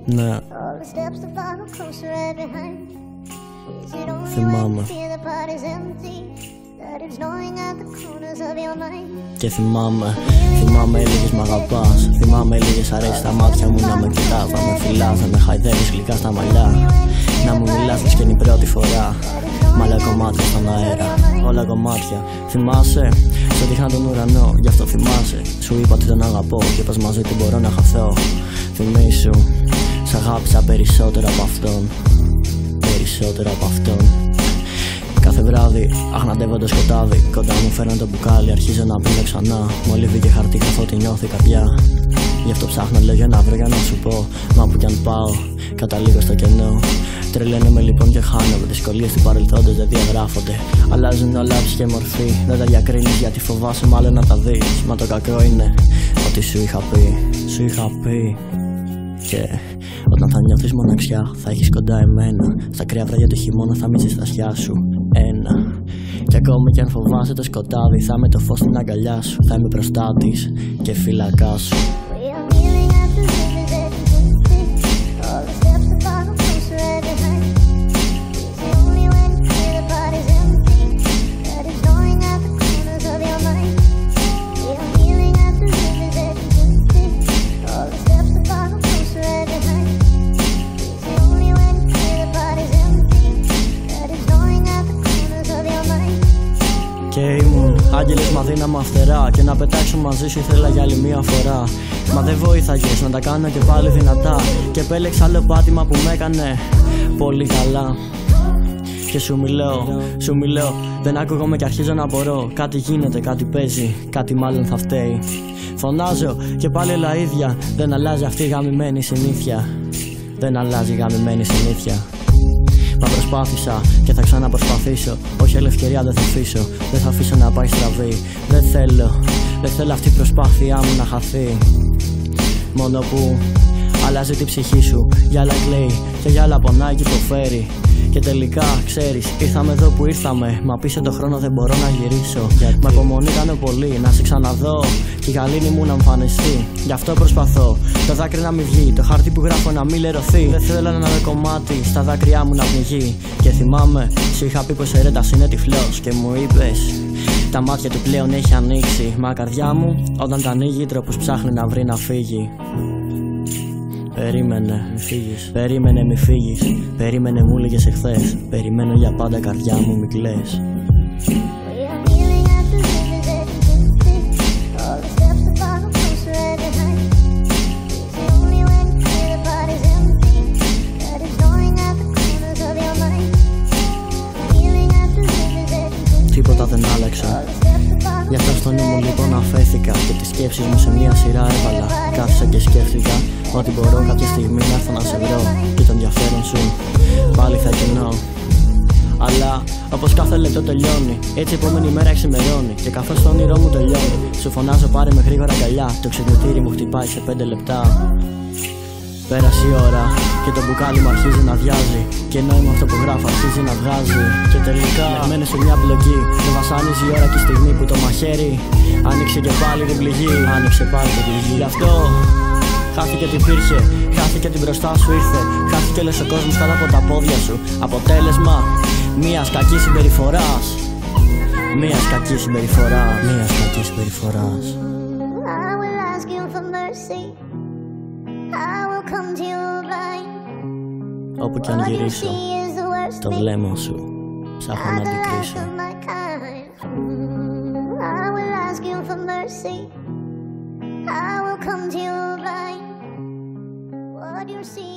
Ναι, θυμάμαι. Και θυμάμαι έλεγες μ' αγαπάς. Θυμάμαι έλεγες αρέσει στα μάτια μου να με κοιτάς, να με φυλάς, να με χαϊδεύεις γλυκά στα μαλλιά, να μου μιλάς λες και είναι η πρώτη φορά. Μ' άλλα κομμάτια στον αέρα, όλα κομμάτια. Θυμάσαι, σε δείχνα τον ουρανό, γι' αυτό θυμάσαι. Σου είπα ότι τον αγαπώ και πως μαζί του μπορώ να χαθώ. Θυμήσου, σ' αγάπησα περισσότερο από αυτόν. Περισσότερο από αυτόν. Κάθε βράδυ, αχναντεύω το σκοτάδι. Κοντά μου φέρνω το μπουκάλι, αρχίζω να πίνω ξανά. Μολύβι και χαρτί, καθώ τη νιώθει καρδιά. Γι' αυτό ψάχνω λόγια να βρω για να σου πω. Μα που κι αν πάω, καταλήγω στο κενό. Τρελαίνομαι λοιπόν και χάνομαι. Δυσκολίες του παρελθόντος δεν διαγράφονται. Αλλάζουν όλα άψη και μορφή. Δεν τα διακρίνεις γιατί φοβάσαι μάλλον να τα δεις. Μα το κακό είναι ότι σου είχα πει. Σου είχα πει. Και όταν θα νιώθεις μοναξιά, θα έχεις κοντά εμένα. Στα κρύα βράδια του χειμώνα θα μείνεις στα αυτιά σου. Ένα. Και ακόμη κι αν φοβάσαι το σκοτάδι, θα είμαι το φως στην αγκαλιά σου. Θα είμαι μπροστά της και φύλακά σου. Και ήμουν άγγελος με αδύναμα φτερά. Και να πετάξω μαζί σου ήθελα για άλλη μία φορά. Μα δεν βοήθαγες να τα κάνω και πάλι δυνατά. Και επέλεξα άλλο πάτημα που με έκανε πολύ καλά. Και σου μιλώ, δεν ακούγομαι και αρχίζω να απορώ. Κάτι γίνεται, κάτι παίζει, κάτι μάλλον θα φταίει. Φωνάζω και πάλι όλα ίδια. Δεν αλλάζει αυτή η γαμημένη συνήθεια. Δεν αλλάζει η γαμημένη συνήθεια. Μα προσπάθησα και θα ξαναπροσπαθήσω. Όχι άλλη ευκαιρία δεν θα αφήσω. Δεν θα αφήσω να πάει στραβή. Δεν θέλω αυτή η προσπάθειά μου να χαθεί. Μόνο που αλλάζει την ψυχή σου. Για άλλα κλαίει και για άλλα πονάει και υποφέρει. Και τελικά ξέρεις, ήρθαμε εδώ που ήρθαμε. Μα πίσω το χρόνο δεν μπορώ να γυρίσω. Μα υπομονή κάνω πολύ να σε ξαναδώ. Και η γαλήνη μου να εμφανιστεί. Γι' αυτό προσπαθώ το δάκρυ να μην βγει. Το χαρτί που γράφω να μην λερωθεί. Δεν θέλω να είναι κομμάτι στα δάκρυά μου να πνιγεί. Και θυμάμαι, σου είχα πει πως ερέτας είναι τυφλός. Και μου είπες, τα μάτια του πλέον έχει ανοίξει. Μα καρδιά μου όταν τα ανοίγει, τρόπους ψάχνει να βρει να φύγει. Περίμενε, μη φύγεις. Περίμενε, μη φύγεις. Περίμενε, μου έλεγες εχθές. Περιμένω για πάντα, καρδιά μου, μη κλαις. Τίποτα δεν άλλαξα. Γι' αυτό στο νου μου λοιπόν αφέθηκα. Και τις σκέψεις μου σε μια σειρά έβαλα. Κάθισα και σκέφτηκα ότι μπορώ κάποια στιγμή να έρθω να σε βρω. Και το ενδιαφέρον σου πάλι θα κοινώ. Αλλά όπως κάθε λεπτό τελειώνει, έτσι η επόμενη μέρα ξημερώνει. Και καθώς το όνειρό μου τελειώνει, σου φωνάζω πάρε με γρήγορα αγκαλιά. Το ξυπνητήρι μου χτυπάει σε 5 λεπτά. Πέρασε η ώρα και το μπουκάλι μου αρχίζει να βιάζει. Και νόημα αυτό που γράφω αρχίζει να βγάζει. Και τελικά μένω σε μια μπλοκή. Με βασάνιζει η ώρα και η στιγμή που το μαχαίρι άνοιξε και πάλι την πληγή. Άνοιξε πάλι την πληγή. Γι' αυτό χάθηκε τι υπήρχε, χάθηκε την μπροστά σου ήρθε. Χάθηκε όλος ο κόσμος κάτω από τα πόδια σου. Αποτέλεσμα μιας κακής συμπεριφοράς. Μιας κακής συμπεριφοράς. Μιας κακής συμπεριφοράς. Όπου κι αν γυρίσω, το βλέμμα σου ψάχνω να αντικρίσω. I will come to your right. What you see